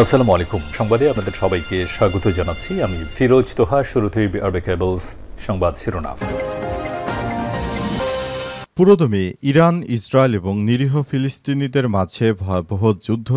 আসসালামু আলাইকুম। সংবাদে আপনাদের সবাইকে স্বাগত জানাচ্ছি। আমি ফিরোজ তোহা। শুরুতেই আরবে কেবলস সংবাদ শিরোনাম। পুরোদমে ইরান, ইসরায়েল এবং নিরীহ ফিলিস্তিনিদের মাঝে ভয়াবহ যুদ্ধ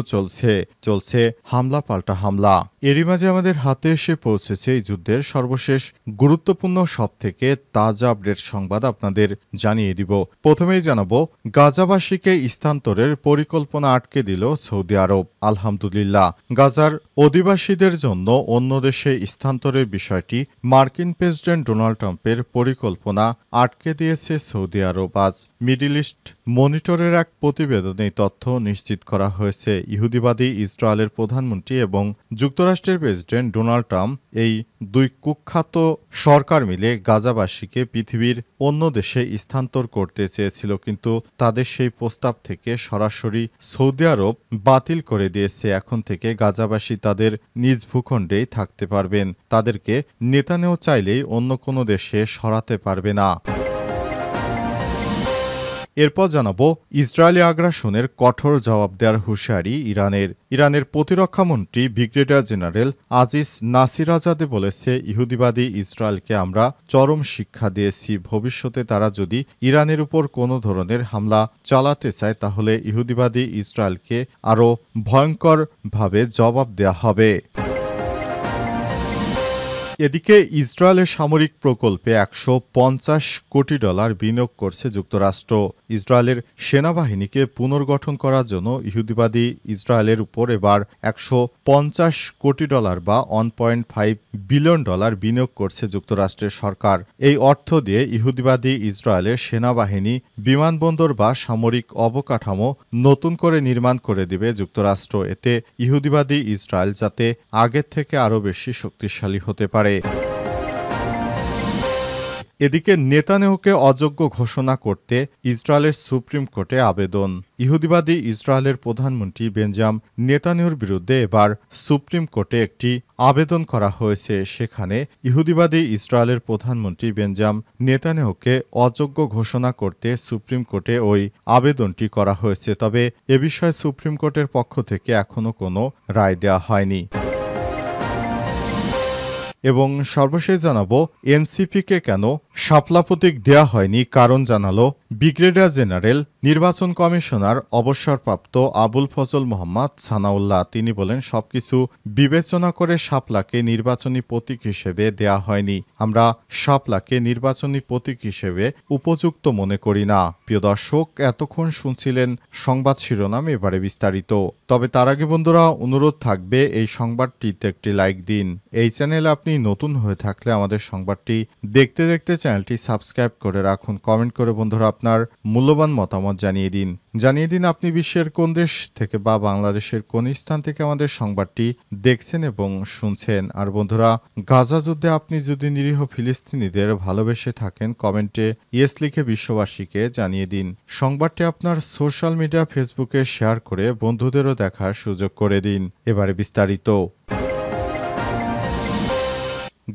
চলছে হামলা পাল্টা হামলা। এরই মাঝে আমাদের হাতে এসে পৌঁছেছে এই যুদ্ধের সর্বশেষ গুরুত্বপূর্ণ সবথেকে তাজা আপডেট সংবাদ আপনাদের জানিয়ে দিব। প্রথমেই জানাবো, গাজাবাসীকে স্থানান্তরের পরিকল্পনা আটকে দিল সৌদি আরব। আলহামদুলিল্লাহ, গাজার অধিবাসীদের জন্য অন্য দেশে স্থানান্তরের বিষয়টি মার্কিন প্রেসিডেন্ট ডোনাল্ড ট্রাম্পের পরিকল্পনা আটকে দিয়েছে সৌদি আরব। আজ মিডল ইস্ট মনিটরের এক প্রতিবেদনে তথ্য নিশ্চিত করা হয়েছে। ইহুদিবাদী ইসরায়েলের প্রধানমন্ত্রী এবং যুক্তরাষ্ট্রের প্রেসিডেন্ট ডোনাল্ড ট্রাম্প এই দুই কুখ্যাত সরকার মিলে গাজাবাসীকে পৃথিবীর অন্য দেশে স্থানান্তর করতে চেয়েছিল, কিন্তু তাদের সেই প্রস্তাব থেকে সরাসরি সৌদি আরব বাতিল করে দিয়েছে। এখন থেকে গাজাবাসী তাদের নিজ ভূখণ্ডেই থাকতে পারবেন। তাদেরকে নেতানিয়াহু চাইলেই অন্য কোনো দেশে সরাতে পারবে না। এরপর জানাবো, ইসরায়েলি আগ্রাসনের কঠোর জবাব দেওয়ার হুঁশিয়ারি ইরানের প্রতিরক্ষামন্ত্রী ব্রিগেডিয়ার জেনারেল আজিজ নাসিরাজাদে বলেছে, ইহুদিবাদী ইসরায়েলকে আমরা চরম শিক্ষা দিয়েছি। ভবিষ্যতে তারা যদি ইরানের উপর কোনো ধরনের হামলা চালাতে চায় তাহলে ইহুদিবাদী ইসরায়েলকে আরও ভয়ঙ্করভাবে জবাব দেওয়া হবে। এদিকে ইসরায়েলের সামরিক প্রকল্পে $150 কোটি বিনিয়োগ করছে যুক্তরাষ্ট্র। ইসরায়েলের সেনাবাহিনীকে পুনর্গঠন করার জন্য ইহুদিবাদী ইসরায়েলের উপর এবার $150 কোটি বা $1.5 বিলিয়ন বিনিয়োগ করছে যুক্তরাষ্ট্রের সরকার। এই অর্থ দিয়ে ইহুদিবাদী ইসরায়েলের সেনাবাহিনী, বিমানবন্দর বা সামরিক অবকাঠামো নতুন করে নির্মাণ করে দিবে যুক্তরাষ্ট্র। এতে ইহুদিবাদী ইসরায়েল যাতে আগের থেকে আরও বেশি শক্তিশালী হতে পারে। এদিকে নেতানিয়াহুকে অযোগ্য ঘোষণা করতে ইসরায়েলের সুপ্রিম কোর্টে আবেদন। ইহুদিবাদী ইসরায়েলের প্রধানমন্ত্রী বেঞ্জামিন নেতানিয়াহুর বিরুদ্ধে এবার সুপ্রিম কোর্টে একটি আবেদন করা হয়েছে। সেখানে ইহুদিবাদী ইসরায়েলের প্রধানমন্ত্রী বেঞ্জামিন নেতানিয়াহুকে অযোগ্য ঘোষণা করতে সুপ্রিম কোর্টে ওই আবেদনটি করা হয়েছে। তবে এ বিষয়ে সুপ্রিম কোর্টের পক্ষ থেকে এখনও কোনো রায় দেওয়া হয়নি। এবং সর্বশেষ জানাবো, এনসিপিকে কেন শাপলা প্রতীক দেওয়া হয়নি কারণ জানালো ব্রিগেডিয়ার জেনারেল নির্বাচন কমিশনার অবসরপ্রাপ্ত আবুল ফজল মোহাম্মদ সানাউল্লাহ। তিনি বলেন, সবকিছু বিবেচনা করে শাপলাকে নির্বাচনী প্রতীক হিসেবে দেয়া হয়নি। আমরা শাপলাকে নির্বাচনী প্রতীক হিসেবে উপযুক্ত মনে করি না। প্রিয় দর্শক, এতক্ষণ শুনছিলেন সংবাদ শিরোনাম, এবারে বিস্তারিত। তবে তার আগে বন্ধুরা, অনুরোধ থাকবে এই সংবাদটিতে একটি লাইক দিন। এই চ্যানেলে আপনি নতুন হয়ে থাকলে আমাদের সংবাদটি দেখতে দেখতে চ্যানেলটি সাবস্ক্রাইব করে রাখুন। কমেন্ট করে বন্ধুরা আপনার মূল্যবান মতামত জানিয়ে দিন আপনি বিশ্বের কোন দেশ থেকে বা বাংলাদেশের কোন স্থান থেকে আমাদের সংবাদটি দেখছেন এবং শুনছেন। আর বন্ধুরা, গাজা যুদ্ধে আপনি যদি নিরীহ ফিলিস্তিনিদের ভালোবেসে থাকেন, কমেন্টে ইয়েস লিখে বিশ্ববাসীকে জানিয়ে দিন। সংবাদটি আপনার সোশ্যাল মিডিয়া ফেসবুকে শেয়ার করে বন্ধুদেরও দেখার সুযোগ করে দিন। এবারে বিস্তারিত।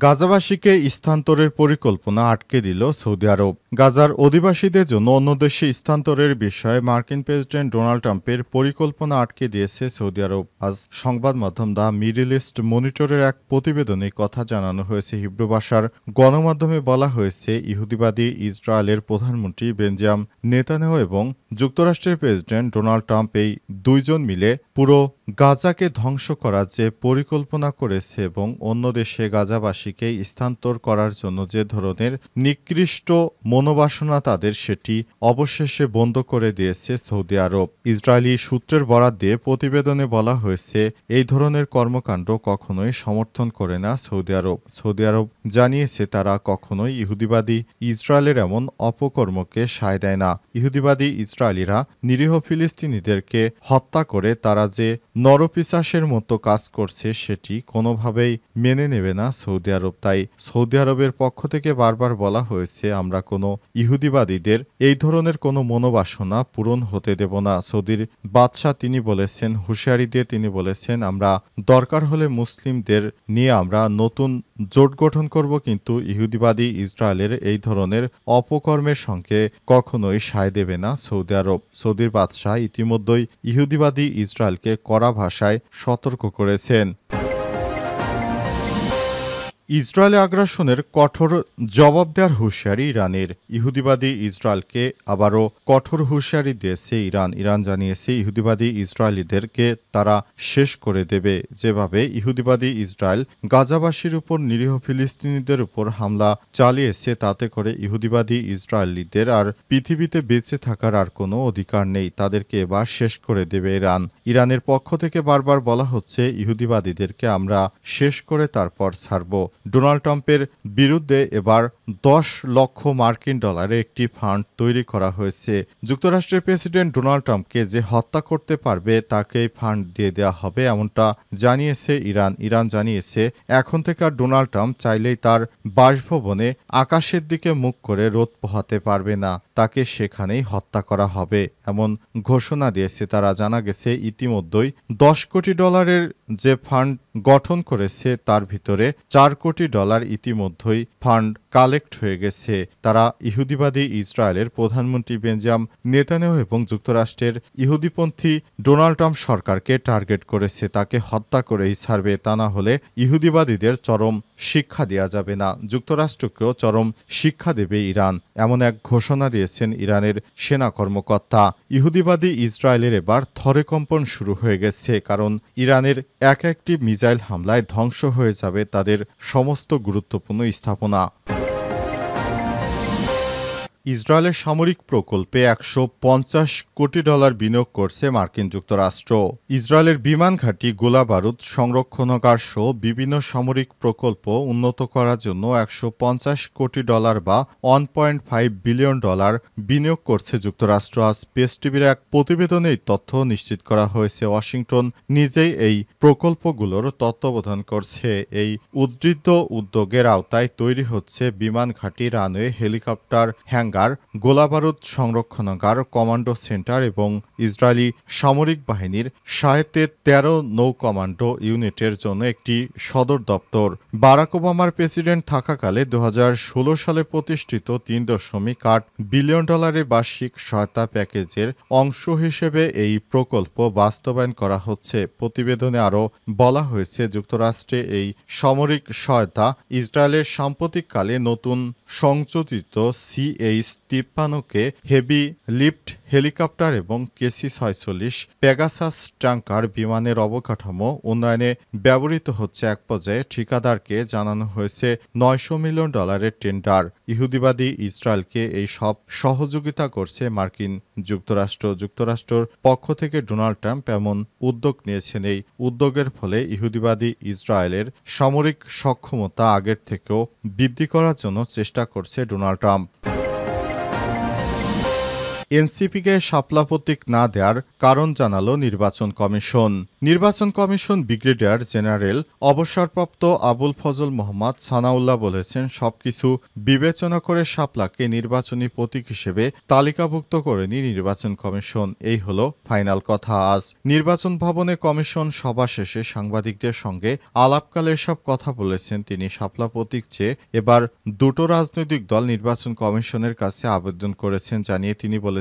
গাজাবাসীকে স্থানান্তরের পরিকল্পনা আটকে দিল সৌদি আরব। গাজার অধিবাসীদের জন্য অন্য দেশে স্থানান্তরের বিষয়ে মার্কিন প্রেসিডেন্ট ডোনাল্ড ট্রাম্পের পরিকল্পনা আটকে দিয়েছে সৌদি আরব। আজ সংবাদ মাধ্যম দ্য মিডল ইস্ট মনিটরের এক প্রতিবেদনে কথা জানানো হয়েছে। হিব্রু ভাষার গণমাধ্যমে বলা হয়েছে, ইহুদিবাদী ইসরায়েলের প্রধানমন্ত্রী বেঞ্জামিন নেতানিয়াহু এবং যুক্তরাষ্ট্রের প্রেসিডেন্ট ডোনাল্ড ট্রাম্প এই দুইজন মিলে পুরো গাজাকে ধ্বংস করার যে পরিকল্পনা করেছে এবং অন্য দেশে গাজাবাসীকে স্থানান্তর করার জন্য যে ধরনের নিকৃষ্ট মনোবাসনা তাদের, সেটি অবশেষে বন্ধ করে দিয়েছে সৌদি আরব। ইসরায়েলি সূত্রের বরাত দিয়ে প্রতিবেদনে বলা হয়েছে, এই ধরনের কর্মকাণ্ড কখনোই সমর্থন করে না সৌদি আরব। সৌদি আরব জানিয়েছে তারা কখনোই ইহুদিবাদী ইসরায়েলের এমন অপকর্মকে সায় দেয় না। ইহুদিবাদী ইসরায়েলিরা নিরীহ ফিলিস্তিনিদেরকে হত্যা করে তারা যে নরপিশাচের মতো কাজ করছে সেটি কোনোভাবেই মেনে নেবে না সৌদি আরব। তাই সৌদি আরবের পক্ষ থেকে বারবার বলা হয়েছে, আমরা কোনো ইহুদিবাদীদের এই ধরনের কোনো মনোবাসনা পূরণ হতে দেব না। সৌদির বাদশাহ তিনি বলেছেন, হুঁশিয়ারি দিয়ে তিনি বলেছেন, আমরা দরকার হলে মুসলিমদের নিয়ে আমরা নতুন জোট গঠন করব, কিন্তু ইহুদিবাদী ইসরায়েলের এই ধরনের অপকর্মের সঙ্গে কখনোই সায় দেবে না সৌদি আরব। সৌদির বাদশাহ ইতিমধ্যেই ইহুদিবাদী ইসরায়েলকে কড়া ভাষায় সতর্ক করেছেন। ইসরায়েলে আগ্রাসনের কঠোর জবাব দেওয়ার হুঁশিয়ারি ইরানের। ইহুদিবাদী ইসরায়েলকে আবারও কঠোর হুঁশিয়ারি দিয়েছে ইরান। ইরান জানিয়েছে, ইহুদিবাদী ইসরায়েলিদেরকে তারা শেষ করে দেবে। যেভাবে ইহুদিবাদী ইসরায়েল গাজাবাসীর উপর নিরীহ ফিলিস্তিনিদের উপর হামলা চালিয়েছে, তাতে করে ইহুদিবাদী ইসরায়েলিদের আর পৃথিবীতে বেঁচে থাকার আর কোনো অধিকার নেই। তাদেরকে এবার শেষ করে দেবে ইরান। ইরানের পক্ষ থেকে বারবার বলা হচ্ছে, ইহুদিবাদীদেরকে আমরা শেষ করে তারপর ছাড়ব। ডোনাল্ড ট্রাম্পের বিরুদ্ধে এবার 10 লক্ষ মার্কিন ডলারের একটি ফান্ড তৈরি করা হয়েছে। যুক্তরাষ্ট্রের প্রেসিডেন্ট ডোনাল্ড ট্রাম্পকে যে হত্যা করতে পারবে তাকে ফান্ড দিয়ে দেওয়া হবে, এমনটা জানিয়েছে ইরান। ইরান জানিয়েছে, এখন থেকে আর ডোনাল্ড ট্রাম্প চাইলেই তার বাসভবনে আকাশের দিকে মুখ করে রোদ পোহাতে পারবে না, তাকে সেখানেই হত্যা করা হবে, এমন ঘোষণা দিয়েছে তারা। জানা গেছে, ইতিমধ্যেই 10 কোটি ডলারের যে ফান্ড গঠন করেছে তার ভিতরে 4 কোটি ডলার ইতিমধ্যেই ফান্ড কালেক্ট হয়ে গেছে। তারা ইহুদিবাদী ইসরায়েলের প্রধানমন্ত্রী বেঞ্জামিন নেতানিয়াহু এবং যুক্তরাষ্ট্রের ইহুদিপন্থী ডোনাল্ড ট্রাম্প সরকারকে টার্গেট করেছে, তাকে হত্যা করেই ছাড়বে, তা না হলে ইহুদিবাদীদের চরম শিক্ষা দেওয়া যাবে না। যুক্তরাষ্ট্রকেও চরম শিক্ষা দেবে ইরান, এমন এক ঘোষণা দিয়েছেন ইরানের সেনা কর্মকর্তা। ইহুদিবাদী ইসরায়েলের এবার থরে কম্পন শুরু হয়ে গেছে, কারণ ইরানের একটি মিসাইল হামলায় ধ্বংস হয়ে যাবে তাদের সমস্ত গুরুত্বপূর্ণ স্থাপনা। ইসরায়েলের সামরিক প্রকল্পে 150 কোটি ডলার বিনিয়োগ করছে মার্কিন যুক্তরাষ্ট্র। ইসরায়েলের বিমান ঘাঁটি, গোলাবারুদ সংরক্ষণাগার সহ বিভিন্ন সামরিক প্রকল্প উন্নত করার জন্য 150 কোটি ডলার বা 1.5 বিলিয়ন ডলার বিনিয়োগ করছে যুক্তরাষ্ট্র। আজ পেস টিভির এক প্রতিবেদনে এই তথ্য নিশ্চিত করা হয়েছে। ওয়াশিংটন নিজেই এই প্রকল্পগুলোর তত্ত্বাবধান করছে। এই উদ্ধৃত উদ্যোগের আওতায় তৈরি হচ্ছে বিমান ঘাঁটি, রানওয়ে, হেলিকপ্টার হ্যাঙ্গার, গোলাবারুদ সংরক্ষণাগার, কমান্ডো সেন্টার এবং ইসরায়েলি সামরিক বাহিনীর সাথে 13 নৌ কমান্ডো ইউনিটের জন্য একটি সদর দপ্তর। বারাক ওবামার প্রেসিডেন্ট থাকাকালে 2016 সালে প্রতিষ্ঠিত 3.8 বিলিয়ন ডলারের বার্ষিক সহায়তা প্যাকেজের অংশ হিসেবে এই প্রকল্প বাস্তবায়ন করা হচ্ছে। প্রতিবেদনে আরও বলা হয়েছে, যুক্তরাষ্ট্রে এই সামরিক সহায়তা ইসরায়েলের সাম্প্রতিককালে নতুন সংযোজিত CH-53কে হেভি লিফট হেলিকপ্টার এবং KC-46 পেগাসাস ট্যাঙ্কার বিমানের অবকাঠামো উন্নয়নে ব্যবহৃত হচ্ছে। এক পর্যায়ে ঠিকাদারকে জানানো হয়েছে 900 মিলিয়ন ডলারের টেন্ডার। ইহুদিবাদী ইসরায়েলকে এই সব সহযোগিতা করছে মার্কিন যুক্তরাষ্ট্র। যুক্তরাষ্ট্রের পক্ষ থেকে ডোনাল্ড ট্রাম্প এমন উদ্যোগ নিয়েছেন। এই উদ্যোগের ফলে ইহুদিবাদী ইসরায়েলের সামরিক সক্ষমতা আগের থেকেও বৃদ্ধি করার জন্য চেষ্টা করছে ডোনাল্ড ট্রাম্প। এনসিপিকে শাপলা প্রতীক না দেওয়ার কারণ জানালো নির্বাচন কমিশন। নির্বাচন কমিশন ব্রিগেডিয়ার জেনারেল অবসরপ্রাপ্ত আবুল ফজল মোহাম্মদ সানাউল্লাহ বলেছেন, সবকিছু বিবেচনা করে শাপলাকে নির্বাচনী প্রতীক হিসেবে তালিকাভুক্ত করেনি নির্বাচন কমিশন। এই হলো ফাইনাল কথা। আজ নির্বাচন ভবনে কমিশন সভা শেষে সাংবাদিকদের সঙ্গে আলাপকালে এসব কথা বলেছেন তিনি। শাপলা প্রতীক চেয়ে এবার দুটো রাজনৈতিক দল নির্বাচন কমিশনের কাছে আবেদন করেছেন জানিয়ে তিনি বলেছেন,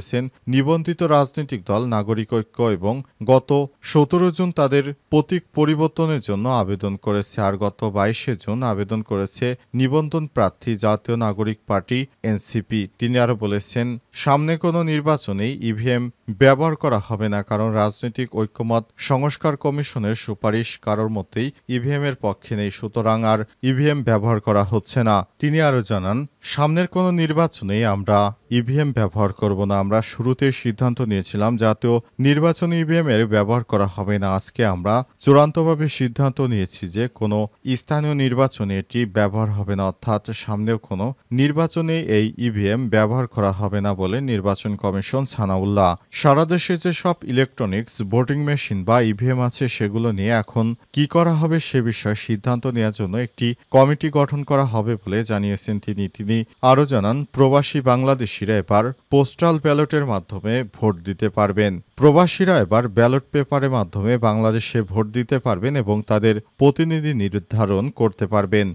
নিবন্ধিত রাজনৈতিক দল নাগরিক ঐক্য এবং গত 17 জুন তাদের প্রতীক পরিবর্তনের জন্য আবেদন করেছে, আর গত 22 জুন আবেদন করেছে নিবন্ধন প্রার্থী জাতীয় নাগরিক পার্টি এনসিপি। তিনি আরও বলেছেন, সামনে কোনো নির্বাচনেই ইভিএম ব্যবহার করা হবে না, কারণ রাজনৈতিক ঐক্যমত সংস্কার কমিশনের সুপারিশ কারোর মতেই ইভিএম এর পক্ষে নেই, সুতরাং আর ইভিএম ব্যবহার করা হচ্ছে না। তিনি আরও জানান, সামনের কোনো নির্বাচনেই আমরা ইভিএম ব্যবহার করব না। আমরা শুরুতেই সিদ্ধান্ত নিয়েছিলাম জাতীয় নির্বাচনী ইভিএম এর ব্যবহার করা হবে না। আজকে আমরা চূড়ান্তভাবে সিদ্ধান্ত নিয়েছি যে কোনো স্থানীয় নির্বাচনে এটি ব্যবহার হবে না, অর্থাৎ সামনেও কোনো নির্বাচনে এই ইভিএম ব্যবহার করা হবে না বলে নির্বাচন কমিশন সানাউল্লাহ। সারা দেশে যেসব ইলেকট্রনিক্স ভোটিং মেশিন বা ইভিএম আছে সেগুলো নিয়ে এখন কি করা হবে সে বিষয়ে সিদ্ধান্ত নেওয়ার জন্য একটি কমিটি গঠন করা হবে বলে জানিয়েছেন তিনি আরও জানান, প্রবাসী বাংলাদেশিরা এবার পোস্টাল ব্যালটের মাধ্যমে ভোট দিতে পারবেন। প্রবাসীরা এবার ব্যালট পেপারের মাধ্যমে বাংলাদেশে ভোট দিতে পারবেন এবং তাদের প্রতিনিধি নির্ধারণ করতে পারবেন।